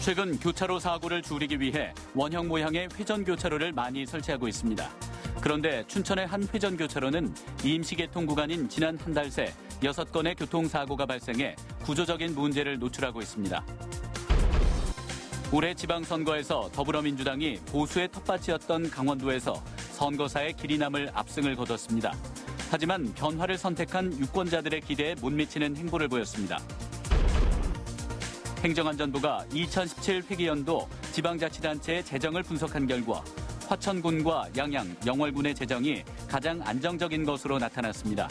최근 교차로 사고를 줄이기 위해 원형 모양의 회전교차로를 많이 설치하고 있습니다. 그런데 춘천의 한 회전교차로는 임시개통 구간인 지난 한 달 새 6건의 교통사고가 발생해 구조적인 문제를 노출하고 있습니다. 올해 지방선거에서 더불어민주당이 보수의 텃밭이었던 강원도에서 선거사의 길이 남을 압승을 거뒀습니다. 하지만 변화를 선택한 유권자들의 기대에 못 미치는 행보를 보였습니다. 행정안전부가 2017 회기연도 지방자치단체의 재정을 분석한 결과 화천군과 양양, 영월군의 재정이 가장 안정적인 것으로 나타났습니다.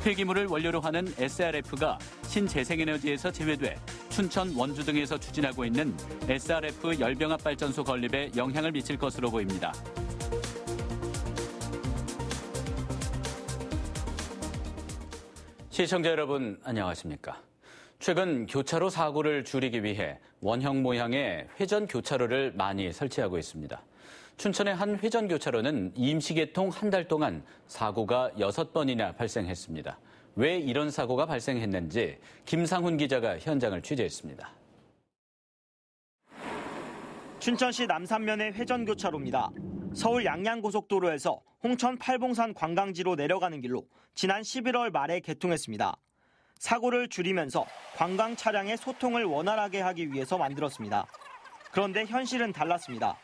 폐기물을 원료로 하는 SRF가 신재생에너지에서 제외돼 춘천, 원주 등에서 추진하고 있는 SRF 열병합발전소 건립에 영향을 미칠 것으로 보입니다. 시청자 여러분, 안녕하십니까? 최근 교차로 사고를 줄이기 위해 원형 모양의 회전 교차로를 많이 설치하고 있습니다. 춘천의 한 회전 교차로는 임시개통 한 달 동안 사고가 6번이나 발생했습니다. 왜 이런 사고가 발생했는지 김상훈 기자가 현장을 취재했습니다. 춘천시 남산면의 회전 교차로입니다. 서울 양양고속도로에서 홍천 팔봉산 관광지로 내려가는 길로 지난 11월 말에 개통했습니다. 사고를 줄이면서 관광 차량의 소통을 원활하게 하기 위해서 만들었습니다. 그런데 현실은 달랐습니다.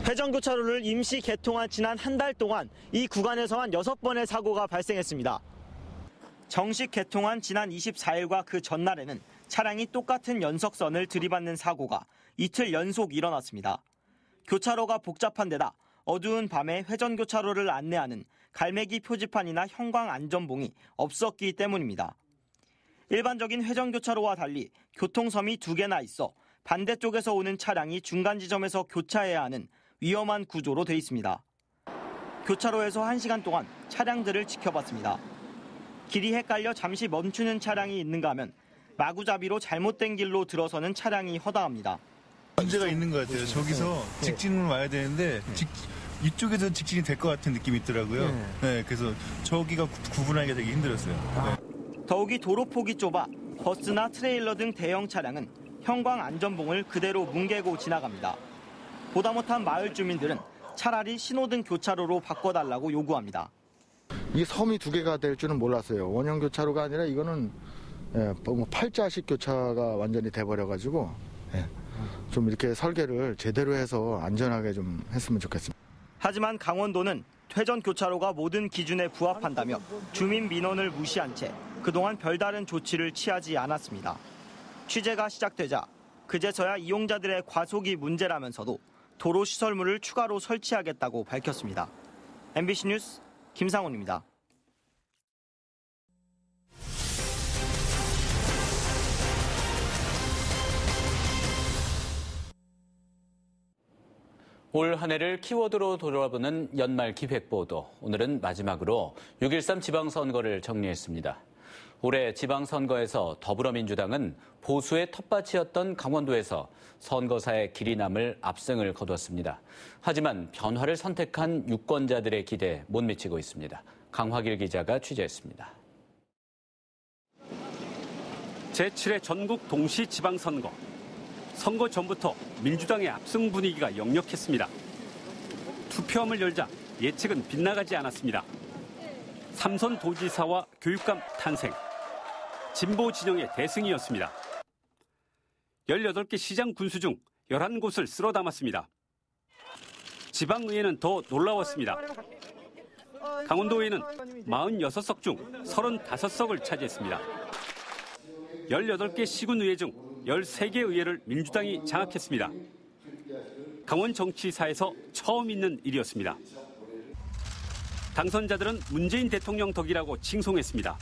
회전교차로를 임시 개통한 지난 한 달 동안 이 구간에서만 6번의 사고가 발생했습니다. 정식 개통한 지난 24일과 그 전날에는 차량이 똑같은 연석선을 들이받는 사고가 이틀 연속 일어났습니다. 교차로가 복잡한 데다 어두운 밤에 회전교차로를 안내하는 갈매기 표지판이나 형광 안전봉이 없었기 때문입니다. 일반적인 회전교차로와 달리 교통섬이 2개나 있어 반대쪽에서 오는 차량이 중간 지점에서 교차해야 하는 위험한 구조로 돼 있습니다. 교차로에서 1시간 동안 차량들을 지켜봤습니다. 길이 헷갈려 잠시 멈추는 차량이 있는가 하면 마구잡이로 잘못된 길로 들어서는 차량이 허다합니다. 문제가 있는 것 같아요. 저기서 직진으로 와야 되는데 이쪽에서 직진이 될 것 같은 느낌이 있더라고요. 네, 그래서 저기가 구분하기가 되게 힘들었어요. 네. 더욱이 도로폭이 좁아 버스나 트레일러 등 대형 차량은 형광 안전봉을 그대로 뭉개고 지나갑니다. 보다 못한 마을 주민들은 차라리 신호등 교차로로 바꿔달라고 요구합니다. 이 섬이 2개가 될 줄은 몰랐어요. 원형 교차로가 아니라 이거는 팔자식 교차가 완전히 돼버려가지고 좀 이렇게 설계를 제대로 해서 안전하게 좀 했으면 좋겠습니다. 하지만 강원도는 회전 교차로가 모든 기준에 부합한다며 주민 민원을 무시한 채 그동안 별다른 조치를 취하지 않았습니다. 취재가 시작되자 그제서야 이용자들의 과속이 문제라면서도 도로 시설물을 추가로 설치하겠다고 밝혔습니다. MBC 뉴스 김상훈입니다. 올 한 해를 키워드로 돌아보는 연말 기획보도. 오늘은 마지막으로 6.13 지방선거를 정리했습니다. 올해 지방선거에서 더불어민주당은 보수의 텃밭이었던 강원도에서 선거사의 길이 남을 압승을 거뒀습니다. 하지만 변화를 선택한 유권자들의 기대에 못 미치고 있습니다. 강화길 기자가 취재했습니다. 제7회 전국 동시 지방선거. 선거 전부터 민주당의 압승 분위기가 역력했습니다. 투표함을 열자 예측은 빗나가지 않았습니다. 삼선 도지사와 교육감 탄생. 진보 진영의 대승이었습니다. 18개 시장 군수 중 11곳을 쓸어 담았습니다. 지방의회는 더 놀라웠습니다. 강원도의회는 46석 중 35석을 차지했습니다. 18개 시군의회 중 13개 의회를 민주당이 장악했습니다. 강원 정치사에서 처음 있는 일이었습니다. 당선자들은 문재인 대통령 덕이라고 칭송했습니다.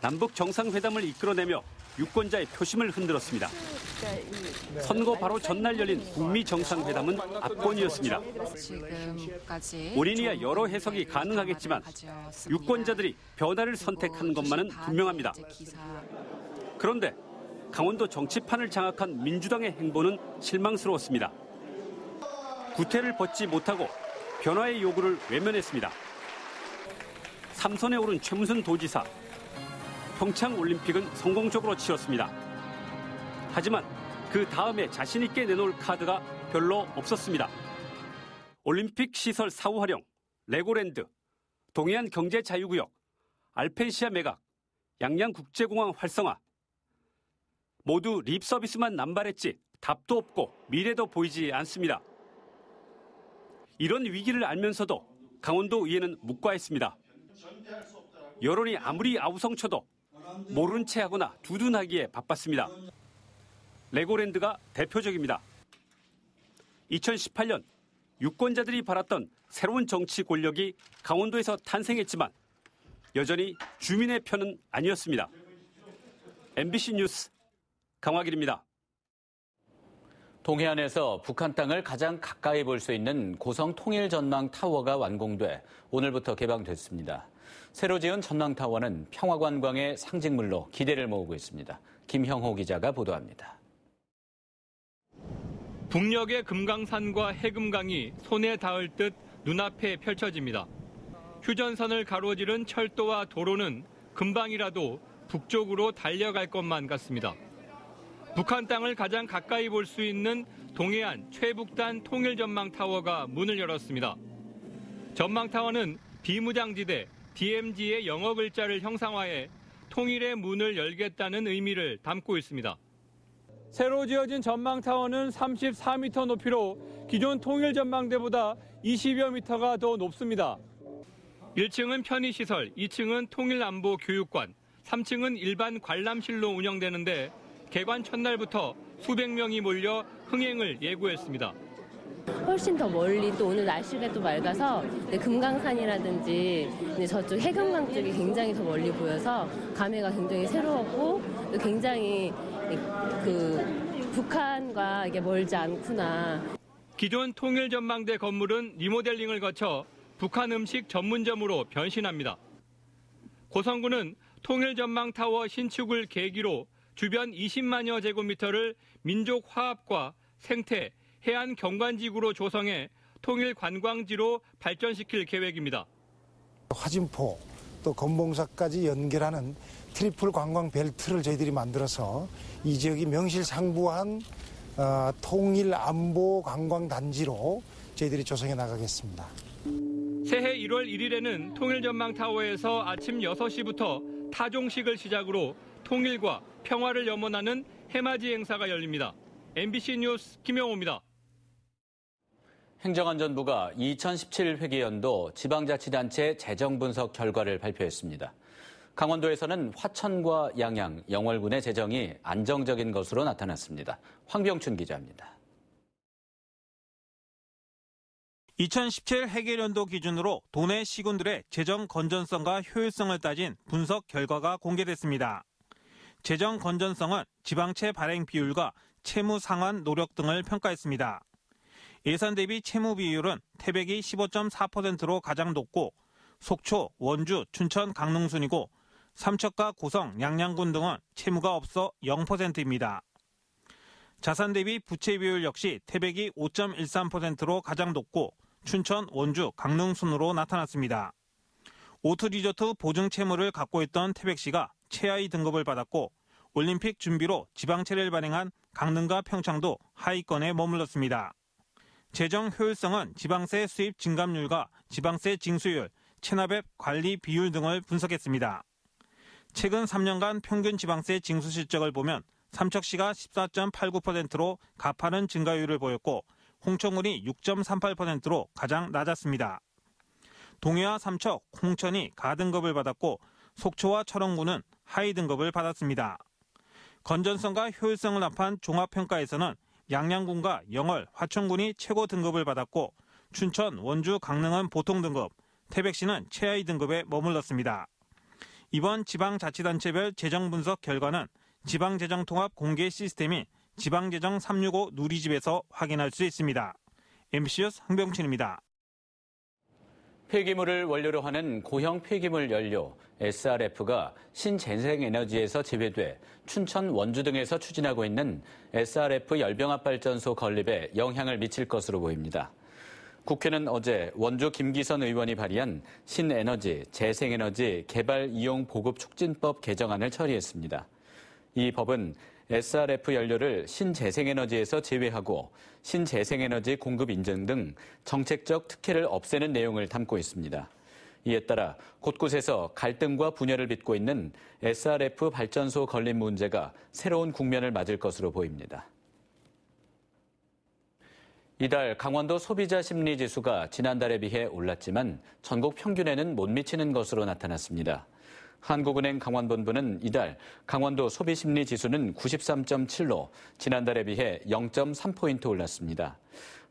남북 정상회담을 이끌어내며 유권자의 표심을 흔들었습니다. 선거 바로 전날 열린 북미 정상회담은 압권이었습니다. 올인이야 여러 해석이 가능하겠지만 유권자들이 변화를 선택한 것만은 분명합니다. 그런데 강원도 정치판을 장악한 민주당의 행보는 실망스러웠습니다. 구태를 벗지 못하고 변화의 요구를 외면했습니다. 삼선에 오른 최문순 도지사. 평창올림픽은 성공적으로 치렀습니다. 하지만 그 다음에 자신 있게 내놓을 카드가 별로 없었습니다. 올림픽 시설 사후 활용, 레고랜드, 동해안 경제자유구역, 알펜시아 매각, 양양국제공항 활성화. 모두 립서비스만 남발했지 답도 없고 미래도 보이지 않습니다. 이런 위기를 알면서도 강원도의회는 묵과했습니다. 여론이 아무리 아우성쳐도 모른 채 하거나 두둔하기에 바빴습니다. 레고랜드가 대표적입니다. 2018년 유권자들이 바랐던 새로운 정치 권력이 강원도에서 탄생했지만 여전히 주민의 편은 아니었습니다. MBC 뉴스 강화길입니다. 동해안에서 북한 땅을 가장 가까이 볼 수 있는 고성 통일전망타워가 완공돼 오늘부터 개방됐습니다. 새로 지은 전망타워는 평화관광의 상징물로 기대를 모으고 있습니다. 김형호 기자가 보도합니다. 북녘의 금강산과 해금강이 손에 닿을 듯 눈앞에 펼쳐집니다. 휴전선을 가로지른 철도와 도로는 금방이라도 북쪽으로 달려갈 것만 같습니다. 북한 땅을 가장 가까이 볼 수 있는 동해안 최북단 통일전망타워가 문을 열었습니다. 전망타워는 비무장지대 DMZ의 영어 글자를 형상화해 통일의 문을 열겠다는 의미를 담고 있습니다. 새로 지어진 전망타워는 34m 높이로 기존 통일전망대보다 20여 미터가 더 높습니다. 1층은 편의시설, 2층은 통일안보교육관, 3층은 일반 관람실로 운영되는데 개관 첫날부터 수백 명이 몰려 흥행을 예고했습니다. 훨씬 더 멀리 또 오늘 날씨가 또 맑아서 금강산이라든지 저쪽 해금강 쪽이 굉장히 더 멀리 보여서 감회가 굉장히 새로웠고 굉장히 북한과 이게 멀지 않구나. 기존 통일전망대 건물은 리모델링을 거쳐 북한 음식 전문점으로 변신합니다. 고성군은 통일전망타워 신축을 계기로 주변 20만여 제곱미터를 민족화합과 생태, 해안 경관지구로 조성해 통일관광지로 발전시킬 계획입니다. 화진포 또 건봉사까지 연결하는 트리플 관광 벨트를 저희들이 만들어서 이 지역이 명실상부한 통일안보 관광단지로 저희들이 조성해 나가겠습니다. 새해 1월 1일에는 통일전망타워에서 아침 6시부터 타종식을 시작으로 통일과 평화를 염원하는 해맞이 행사가 열립니다. MBC 뉴스 김영호입니다. 행정안전부가 2017 회계연도 지방자치단체 재정 분석 결과를 발표했습니다. 강원도에서는 화천과 양양, 영월군의 재정이 안정적인 것으로 나타났습니다. 황병춘 기자입니다. 2017 회계연도 기준으로 도내 시군들의 재정 건전성과 효율성을 따진 분석 결과가 공개됐습니다. 재정 건전성은 지방채 발행 비율과 채무 상환 노력 등을 평가했습니다. 예산 대비 채무 비율은 태백이 15.4%로 가장 높고 속초, 원주, 춘천, 강릉 순이고 삼척과 고성, 양양군 등은 채무가 없어 0%입니다. 자산 대비 부채 비율 역시 태백이 5.13%로 가장 높고 춘천, 원주, 강릉 순으로 나타났습니다. 오투리조트 보증 채무를 갖고 있던 태백시가 최하위 등급을 받았고 올림픽 준비로 지방채를 발행한 강릉과 평창도 하위권에 머물렀습니다. 재정 효율성은 지방세 수입 증감률과 지방세 징수율, 체납액 관리 비율 등을 분석했습니다. 최근 3년간 평균 지방세 징수 실적을 보면 삼척시가 14.89%로 가파른 증가율을 보였고 홍천군이 6.38%로 가장 낮았습니다. 동해와 삼척, 홍천이 가등급을 받았고 속초와 철원군은 하위 등급을 받았습니다. 건전성과 효율성을 합한 종합평가에서는 양양군과 영월, 화천군이 최고 등급을 받았고 춘천, 원주, 강릉은 보통 등급, 태백시는 최하위 등급에 머물렀습니다. 이번 지방자치단체별 재정분석 결과는 지방재정통합 공개 시스템인 지방재정 365 누리집에서 확인할 수 있습니다. MBC 뉴스 황병춘입니다. 폐기물을 원료로 하는 고형 폐기물 연료 SRF가 신재생에너지에서 제외돼 춘천, 원주 등에서 추진하고 있는 SRF 열병합발전소 건립에 영향을 미칠 것으로 보입니다. 국회는 어제 원주 김기선 의원이 발의한 신에너지, 재생에너지 개발 이용 보급 촉진법 개정안을 처리했습니다. 이 법은 SRF 연료를 신재생에너지에서 제외하고 신재생에너지 공급 인증 등 정책적 특혜를 없애는 내용을 담고 있습니다. 이에 따라 곳곳에서 갈등과 분열을 빚고 있는 SRF 발전소 건립 문제가 새로운 국면을 맞을 것으로 보입니다. 이달 강원도 소비자 심리 지수가 지난달에 비해 올랐지만 전국 평균에는 못 미치는 것으로 나타났습니다. 한국은행 강원본부는 이달 강원도 소비심리 지수는 93.7로 지난달에 비해 0.3포인트 올랐습니다.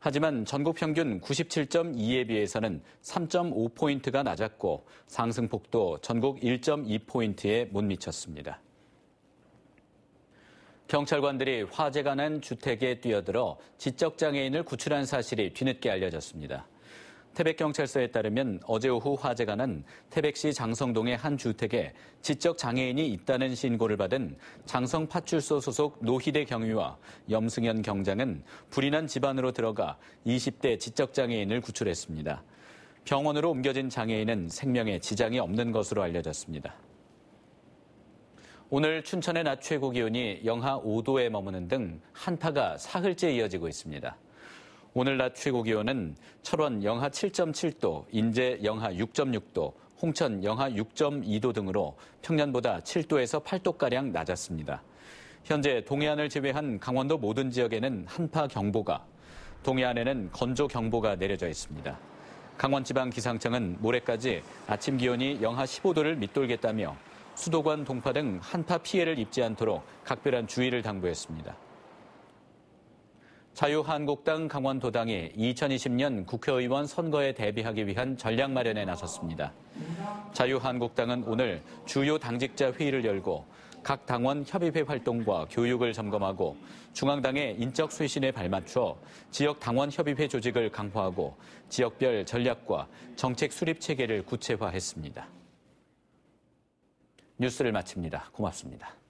하지만 전국 평균 97.2에 비해서는 3.5포인트가 낮았고 상승폭도 전국 1.2포인트에 못 미쳤습니다. 경찰관들이 화재가 난 주택에 뛰어들어 지적장애인을 구출한 사실이 뒤늦게 알려졌습니다. 태백경찰서에 따르면 어제 오후 화재가 난 태백시 장성동의 한 주택에 지적장애인이 있다는 신고를 받은 장성파출소 소속 노희대 경위와 염승현 경장은 불이 난 집안으로 들어가 20대 지적장애인을 구출했습니다. 병원으로 옮겨진 장애인은 생명에 지장이 없는 것으로 알려졌습니다. 오늘 춘천의 낮 최고 기온이 영하 5도에 머무는 등 한파가 사흘째 이어지고 있습니다. 오늘 낮 최고 기온은 철원 영하 7.7도, 인제 영하 6.6도, 홍천 영하 6.2도 등으로 평년보다 7도에서 8도가량 낮았습니다. 현재 동해안을 제외한 강원도 모든 지역에는 한파 경보가, 동해안에는 건조 경보가 내려져 있습니다. 강원지방기상청은 모레까지 아침 기온이 영하 15도를 밑돌겠다며 수도관 동파 등 한파 피해를 입지 않도록 각별한 주의를 당부했습니다. 자유한국당 강원도당이 2020년 국회의원 선거에 대비하기 위한 전략 마련에 나섰습니다. 자유한국당은 오늘 주요 당직자 회의를 열고 각 당원 협의회 활동과 교육을 점검하고 중앙당의 인적 쇄신에 발맞춰 지역 당원 협의회 조직을 강화하고 지역별 전략과 정책 수립 체계를 구체화했습니다. 뉴스를 마칩니다. 고맙습니다.